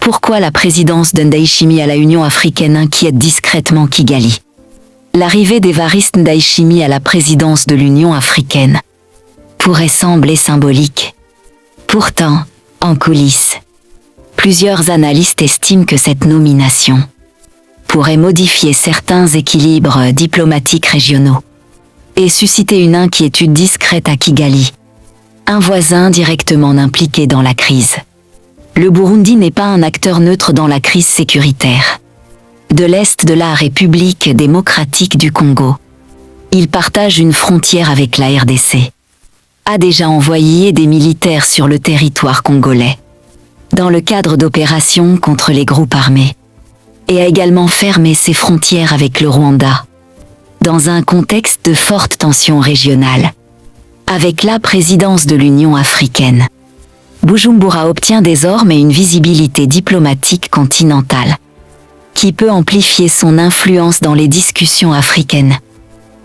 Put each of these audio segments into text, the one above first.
Pourquoi la présidence d'Ndayishimiye à la Union africaine inquiète discrètement Kigali? L'arrivée d'Evariste Ndayishimiye à la présidence de l'Union africaine pourrait sembler symbolique. Pourtant, en coulisses, plusieurs analystes estiment que cette nomination pourrait modifier certains équilibres diplomatiques régionaux et susciter une inquiétude discrète à Kigali, un voisin directement impliqué dans la crise. Le Burundi n'est pas un acteur neutre dans la crise sécuritaire de l'Est de la République démocratique du Congo. Il partage une frontière avec la RDC, a déjà envoyé des militaires sur le territoire congolais, dans le cadre d'opérations contre les groupes armés, et a également fermé ses frontières avec le Rwanda, dans un contexte de forte tension régionale. Avec la présidence de l'Union africaine, Bujumbura obtient désormais une visibilité diplomatique continentale, qui peut amplifier son influence dans les discussions africaines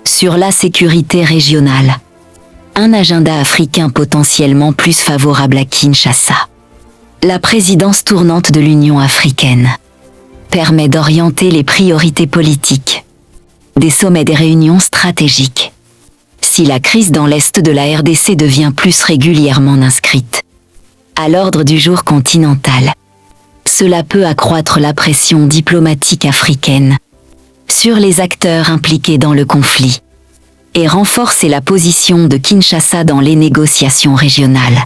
sur la sécurité régionale. Un agenda africain potentiellement plus favorable à Kinshasa. La présidence tournante de l'Union africaine permet d'orienter les priorités politiques des sommets, des réunions stratégiques. Si la crise dans l'Est de la RDC devient plus régulièrement inscrite à l'ordre du jour continental, cela peut accroître la pression diplomatique africaine sur les acteurs impliqués dans le conflit et renforcer la position de Kinshasa dans les négociations régionales.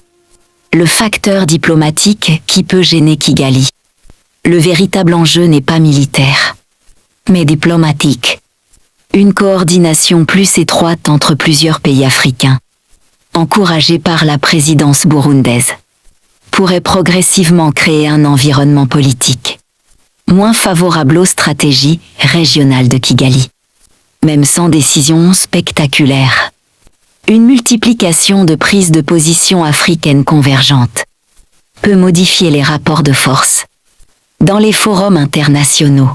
Le facteur diplomatique qui peut gêner Kigali. Le véritable enjeu n'est pas militaire, mais diplomatique. Une coordination plus étroite entre plusieurs pays africains, encouragée par la présidence burundaise, pourrait progressivement créer un environnement politique moins favorable aux stratégies régionales de Kigali. Même sans décision spectaculaire, une multiplication de prises de position africaines convergentes peut modifier les rapports de force dans les forums internationaux.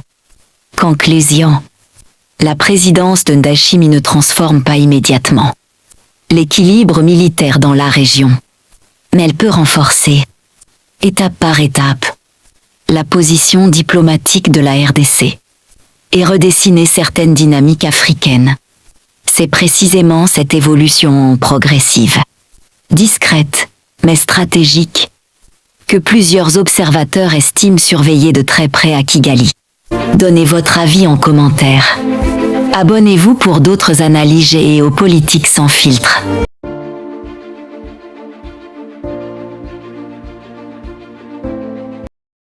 Conclusion. La présidence de Ndayishimiye ne transforme pas immédiatement l'équilibre militaire dans la région, mais elle peut renforcer, étape par étape, la position diplomatique de la RDC et redessiner certaines dynamiques africaines. C'est précisément cette évolution progressive, discrète, mais stratégique, que plusieurs observateurs estiment surveiller de très près à Kigali. Donnez votre avis en commentaire. Abonnez-vous pour d'autres analyses géopolitiques sans filtre.